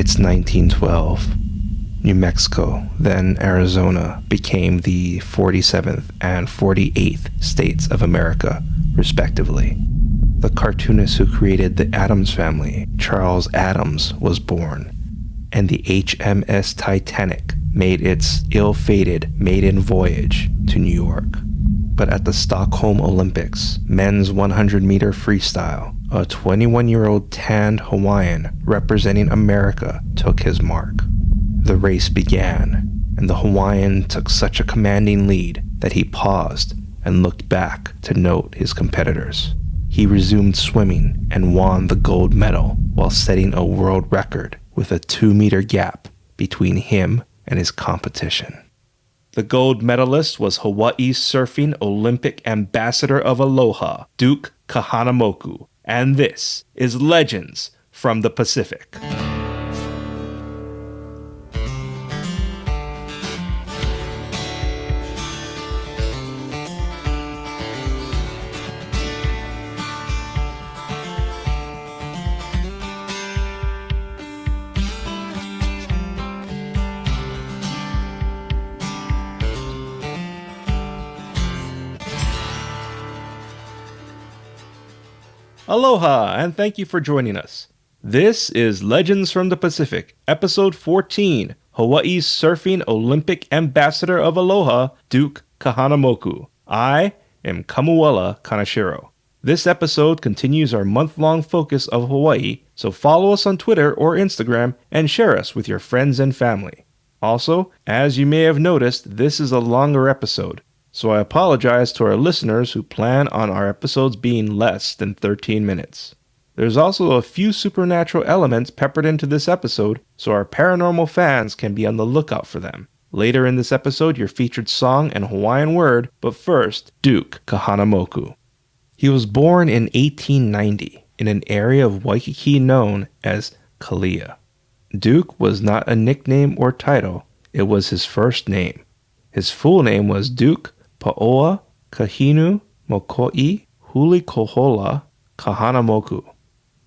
It's 1912. New Mexico, then Arizona, became the 47th and 48th states of America, respectively. The cartoonist who created the Addams Family, Charles Addams, was born, and the HMS Titanic made its ill-fated maiden voyage to New York. But at the Stockholm Olympics, men's 100-meter freestyle, a 21-year-old tanned Hawaiian representing America took his mark. The race began, and the Hawaiian took such a commanding lead that he paused and looked back to note his competitors. He resumed swimming and won the gold medal while setting a world record with a 2-meter gap between him and his competition. The gold medalist was Hawaii's surfing Olympic ambassador of Aloha, Duke Kahanamoku, and this is Legends from the Pacific. Aloha, and thank you for joining us. This is Legends from the Pacific, Episode 14, Hawaii's Surfing Olympic Ambassador of Aloha, Duke Kahanamoku. I am Kamuela Kanashiro. This episode continues our month-long focus of Hawaii, so follow us on Twitter or Instagram and share us with your friends and family. Also, as you may have noticed, this is a longer episode, so I apologize to our listeners who plan on our episodes being less than 13 minutes. There's also a few supernatural elements peppered into this episode, so our paranormal fans can be on the lookout for them. Later in this episode, your featured song and Hawaiian word, but first, Duke Kahanamoku. He was born in 1890 in an area of Waikiki known as Kalia. Duke was not a nickname or title, it was his first name. His full name was Duke Paoa Kahinu Mokoi Hulikohola Kahanamoku.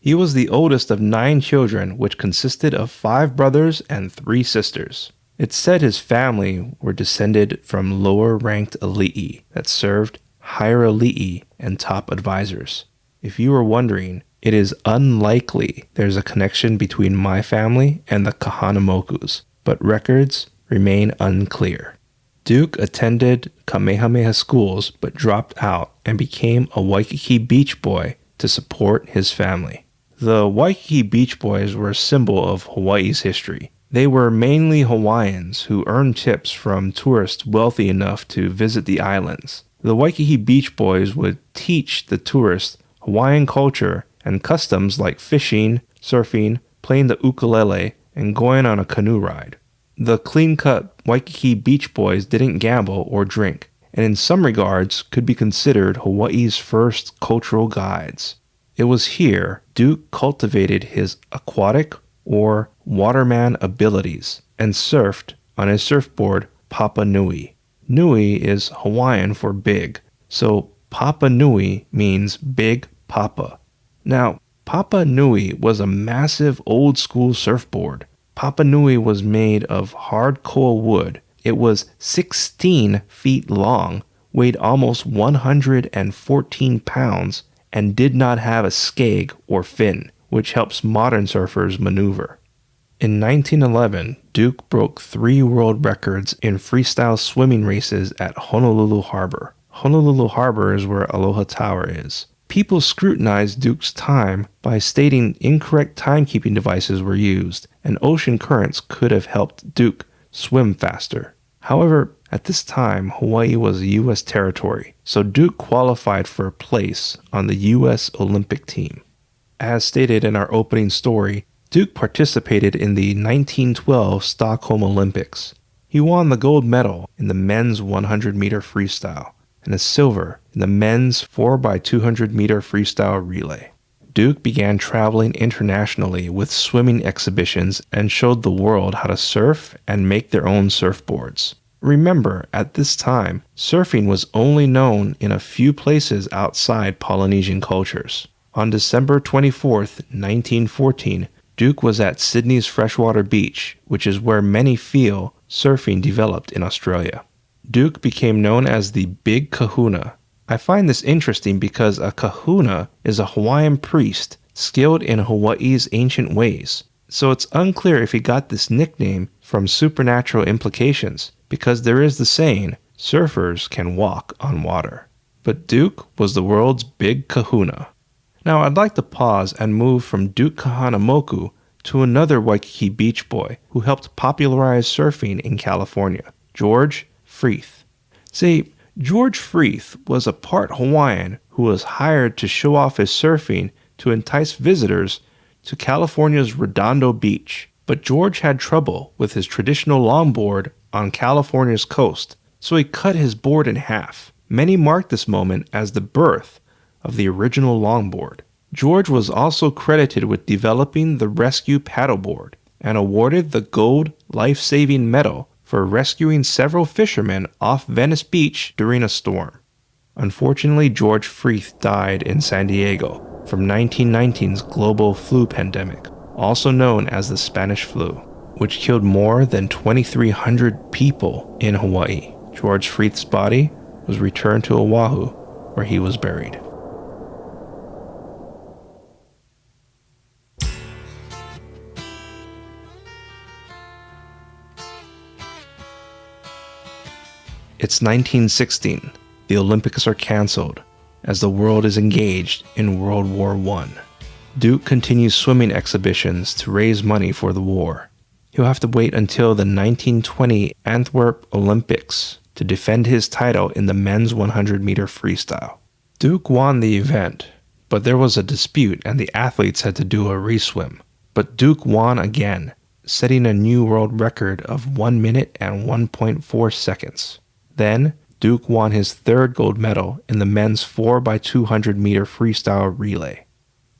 He was the oldest of 9 children, which consisted of 5 brothers and 3 sisters. It's said his family were descended from lower-ranked ali'i that served higher ali'i and top advisors. If you were wondering, it is unlikely there's a connection between my family and the Kahanamokus, but records remain unclear. Duke attended Kamehameha schools but dropped out and became a Waikiki Beach Boy to support his family. The Waikiki Beach Boys were a symbol of Hawaii's history. They were mainly Hawaiians who earned tips from tourists wealthy enough to visit the islands. The Waikiki Beach Boys would teach the tourists Hawaiian culture and customs like fishing, surfing, playing the ukulele, and going on a canoe ride. The clean-cut Waikiki Beach Boys didn't gamble or drink, and in some regards could be considered Hawaii's first cultural guides. It was here Duke cultivated his aquatic or waterman abilities and surfed on his surfboard Papa Nui. Nui is Hawaiian for big, so Papa Nui means Big Papa. Now, Papa Nui was a massive old-school surfboard. Papa Nui was made of hard coal wood. It was 16 feet long, weighed almost 114 pounds, and did not have a skeg or fin, which helps modern surfers maneuver. In 1911, Duke broke 3 world records in freestyle swimming races at Honolulu Harbor. Honolulu Harbor is where Aloha Tower is. People scrutinized Duke's time by stating incorrect timekeeping devices were used, and ocean currents could have helped Duke swim faster. However, at this time, Hawaii was a U.S. territory, so Duke qualified for a place on the U.S. Olympic team. As stated in our opening story, Duke participated in the 1912 Stockholm Olympics. He won the gold medal in the men's 100-meter freestyle and a silver in the men's 4x200-meter freestyle relay. Duke began traveling internationally with swimming exhibitions and showed the world how to surf and make their own surfboards. Remember, at this time, surfing was only known in a few places outside Polynesian cultures. On December 24, 1914, Duke was at Sydney's freshwater beach, which is where many feel surfing developed in Australia. Duke became known as the Big Kahuna. I find this interesting because a kahuna is a Hawaiian priest skilled in Hawaii's ancient ways. So it's unclear if he got this nickname from supernatural implications, because there is the saying, surfers can walk on water. But Duke was the world's big kahuna. Now I'd like to pause and move from Duke Kahanamoku to another Waikiki beach boy who helped popularize surfing in California, George Freeth. See, George Freeth was a part Hawaiian who was hired to show off his surfing to entice visitors to California's Redondo Beach. But George had trouble with his traditional longboard on California's coast, so he cut his board in half. Many mark this moment as the birth of the original longboard. George was also credited with developing the rescue paddleboard and awarded the Gold Life-Saving Medal for rescuing several fishermen off Venice Beach during a storm. Unfortunately, George Freeth died in San Diego from 1919's global flu pandemic, also known as the Spanish flu, which killed more than 2,300 people in Hawaii. George Freeth's body was returned to Oahu, where he was buried. It's 1916. The Olympics are canceled as the world is engaged in World War I. Duke continues swimming exhibitions to raise money for the war. He'll have to wait until the 1920 Antwerp Olympics to defend his title in the men's 100-meter freestyle. Duke won the event, but there was a dispute and the athletes had to do a reswim. But Duke won again, setting a new world record of 1 minute and 1.4 seconds. Then, Duke won his third gold medal in the men's 4x200-meter freestyle relay.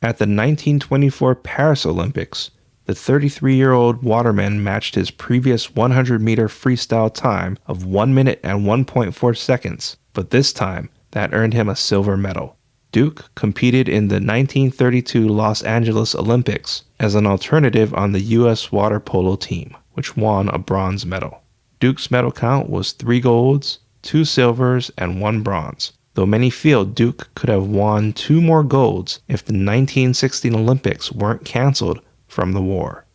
At the 1924 Paris Olympics, the 33-year-old waterman matched his previous 100-meter freestyle time of 1 minute and 1.4 seconds, but this time, that earned him a silver medal. Duke competed in the 1932 Los Angeles Olympics as an alternative on the U.S. water polo team, which won a bronze medal. Duke's medal count was 3 golds, 2 silvers, and 1 bronze, though many feel Duke could have won 2 more golds if the 1916 Olympics weren't canceled from the war.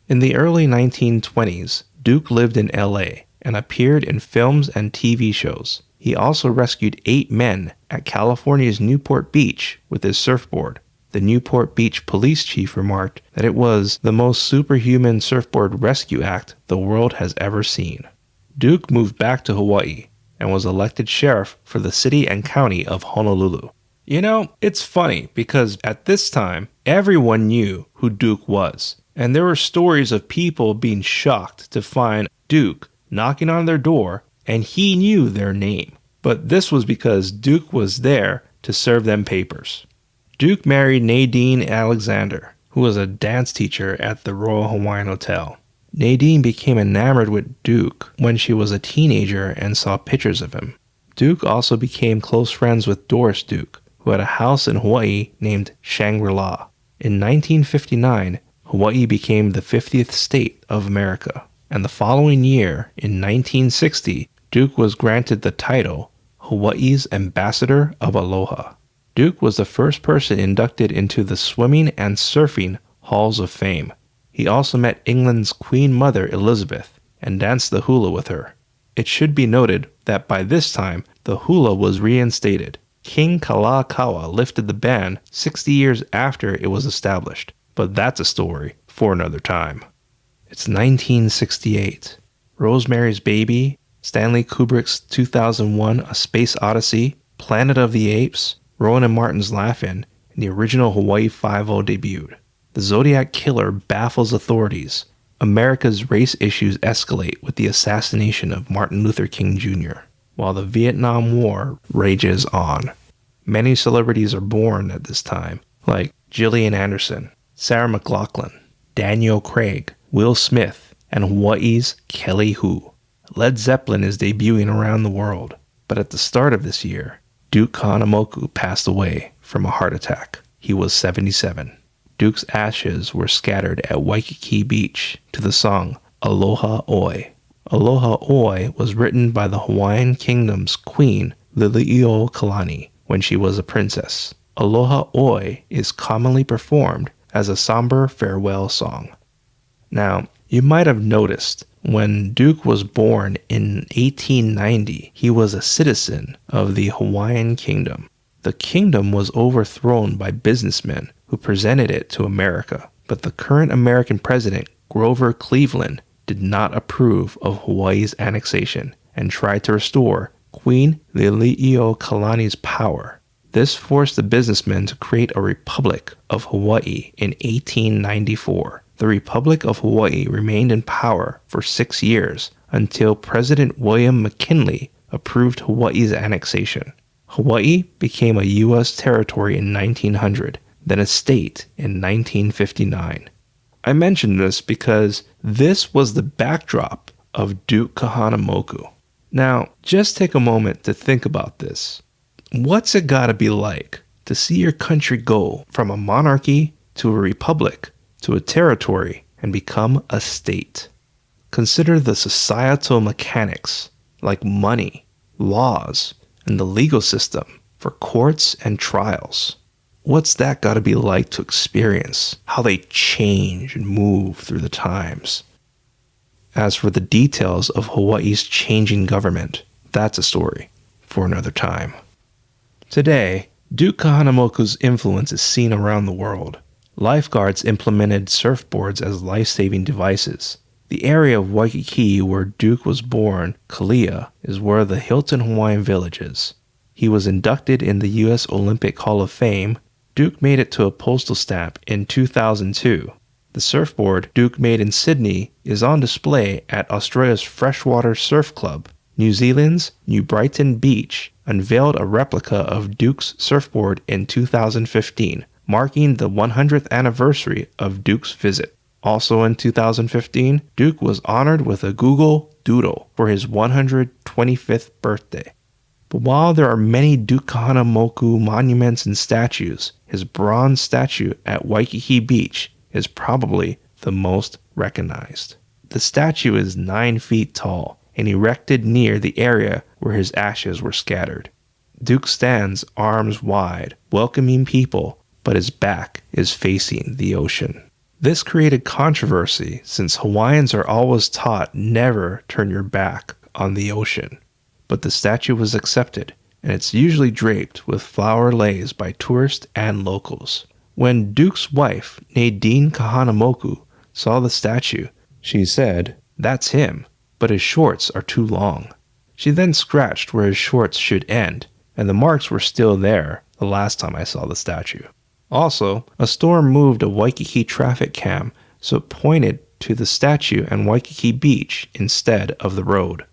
In the early 1920s, Duke lived in LA and appeared in films and TV shows. He also rescued 8 men at California's Newport Beach with his surfboard. The Newport Beach police chief remarked that it was the most superhuman surfboard rescue act the world has ever seen. Duke moved back to Hawaii and was elected sheriff for the city and county of Honolulu. You know, it's funny because at this time, everyone knew who Duke was, and there were stories of people being shocked to find Duke knocking on their door and he knew their name. But this was because Duke was there to serve them papers. Duke married Nadine Alexander, who was a dance teacher at the Royal Hawaiian Hotel. Nadine became enamored with Duke when she was a teenager and saw pictures of him. Duke also became close friends with Doris Duke, who had a house in Hawaii named Shangri-La. In 1959, Hawaii became the 50th state of America, and the following year, in 1960, Duke was granted the title Hawaii's Ambassador of Aloha. Duke was the first person inducted into the Swimming and Surfing Halls of Fame. He also met England's Queen Mother Elizabeth and danced the hula with her. It should be noted that by this time, the hula was reinstated. King Kalakaua lifted the ban 60 years after it was established, but that's a story for another time. It's 1968. Rosemary's Baby, Stanley Kubrick's 2001 A Space Odyssey, Planet of the Apes, Rowan and Martin's Laugh-In, and the original Hawaii Five-0 debuted. The Zodiac Killer baffles authorities. America's race issues escalate with the assassination of Martin Luther King Jr., while the Vietnam War rages on. Many celebrities are born at this time, like Gillian Anderson, Sarah McLachlan, Daniel Craig, Will Smith, and Hawaii's Kelly Hu. Led Zeppelin is debuting around the world, but at the start of this year, Duke Kahanamoku passed away from a heart attack. He was 77. Duke's ashes were scattered at Waikiki Beach to the song Aloha Oi. Aloha Oi was written by the Hawaiian Kingdom's queen, Liliuokalani, when she was a princess. Aloha Oi is commonly performed as a somber farewell song. Now, you might have noticed when Duke was born in 1890, he was a citizen of the Hawaiian Kingdom. The kingdom was overthrown by businessmen who presented it to America, but the current American president, Grover Cleveland, did not approve of Hawaii's annexation and tried to restore Queen Liliuokalani's power. This forced the businessmen to create a Republic of Hawaii in 1894. The Republic of Hawaii remained in power for 6 years until President William McKinley approved Hawaii's annexation. Hawaii became a U.S. territory in 1900, then a state in 1959. I mention this because this was the backdrop of Duke Kahanamoku. Now, just take a moment to think about this. What's it gotta be like to see your country go from a monarchy to a republic to a territory and become a state? Consider the societal mechanics like money, laws, and the legal system for courts and trials. What's that gotta be like to experience how they change and move through the times? As for the details of Hawaii's changing government, that's a story for another time. Today, Duke Kahanamoku's influence is seen around the world. Lifeguards implemented surfboards as life-saving devices. The area of Waikiki where Duke was born, Kalia, is where the Hilton Hawaiian Village is. He was inducted in the U.S. Olympic Hall of Fame. Duke made it to a postal stamp in 2002. The surfboard Duke made in Sydney is on display at Australia's Freshwater Surf Club. New Zealand's New Brighton Beach unveiled a replica of Duke's surfboard in 2015, marking the 100th anniversary of Duke's visit. Also in 2015, Duke was honored with a Google Doodle for his 125th birthday. But while there are many Duke Kahanamoku monuments and statues, his bronze statue at Waikiki Beach is probably the most recognized. The statue is 9 feet tall and erected near the area where his ashes were scattered. Duke stands arms wide, welcoming people, but his back is facing the ocean. This created controversy since Hawaiians are always taught never turn your back on the ocean. But the statue was accepted, and it's usually draped with flower leis by tourists and locals. When Duke's wife, Nadine Kahanamoku, saw the statue, she said, "That's him, but his shorts are too long." She then scratched where his shorts should end, and the marks were still there the last time I saw the statue. Also, a storm moved a Waikiki traffic cam so it pointed to the statue and Waikiki Beach instead of the road.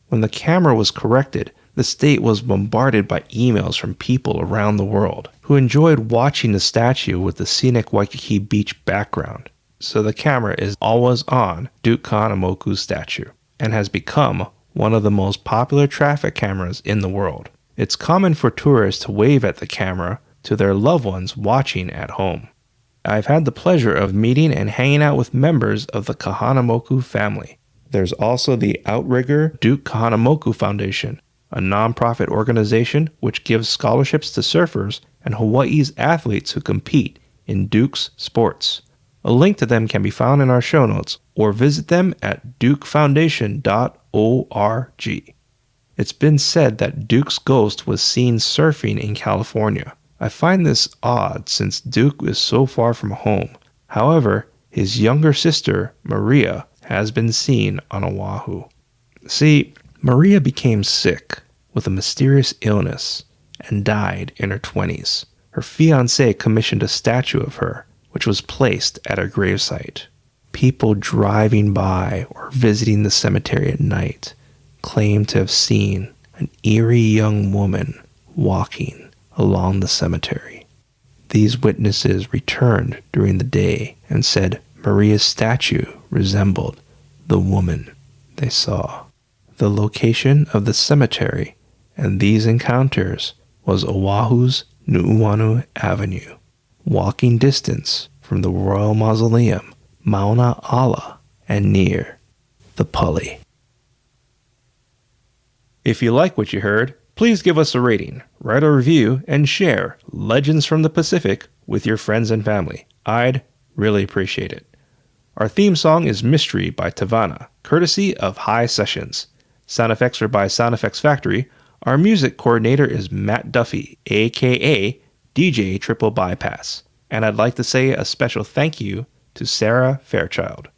When the camera was corrected, the state was bombarded by emails from people around the world who enjoyed watching the statue with the scenic Waikiki Beach background. So the camera is always on Duke Kahanamoku's statue and has become one of the most popular traffic cameras in the world. It's common for tourists to wave at the camera to their loved ones watching at home. I've had the pleasure of meeting and hanging out with members of the Kahanamoku family. There's also the Outrigger Duke Kahanamoku Foundation, a nonprofit organization which gives scholarships to surfers and Hawaii's athletes who compete in Duke's sports. A link to them can be found in our show notes or visit them at dukefoundation.org. It's been said that Duke's ghost was seen surfing in California. I find this odd since Duke is so far from home. However, his younger sister, Maria, has been seen on Oahu. See, Maria became sick with a mysterious illness and died in her 20s. Her fiancé commissioned a statue of her, which was placed at her gravesite. People driving by or visiting the cemetery at night claim to have seen an eerie young woman walking along the cemetery. These witnesses returned during the day and said Maria's statue resembled the woman they saw. The location of the cemetery and these encounters was Oahu's Nu'uanu Avenue, walking distance from the Royal Mausoleum, Mauna Ala, and near the Pali. If you like what you heard, please give us a rating, write a review, and share Legends from the Pacific with your friends and family. I'd really appreciate it. Our theme song is Mystery by Tavana, courtesy of High Sessions. Sound effects are by Sound Effects Factory. Our music coordinator is Matt Duffy, aka DJ TripleBypass. And I'd like to say a special thank you to Sarah Fairchild.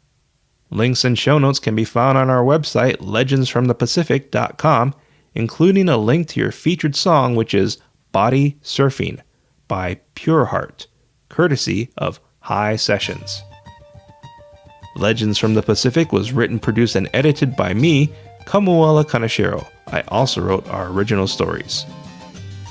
Links and show notes can be found on our website, legendsfromthepacific.com, including a link to your featured song, which is Body Surfing by Pure Heart, courtesy of High Sessions. Legends from the Pacific was written, produced, and edited by me, Kamuela Kaneshiro. I also wrote our original stories.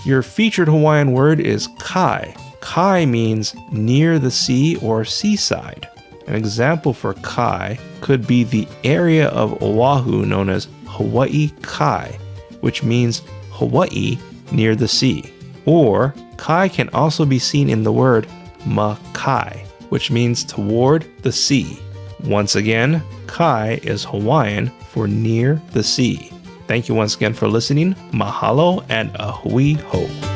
Your featured Hawaiian word is kai. Kai means near the sea or seaside. An example for kai could be the area of Oahu known as Hawaii Kai, which means Hawaii near the sea. Or kai can also be seen in the word makai, which means toward the sea. Once again, kai is Hawaiian for near the sea. Thank you once again for listening. Mahalo and a hui ho.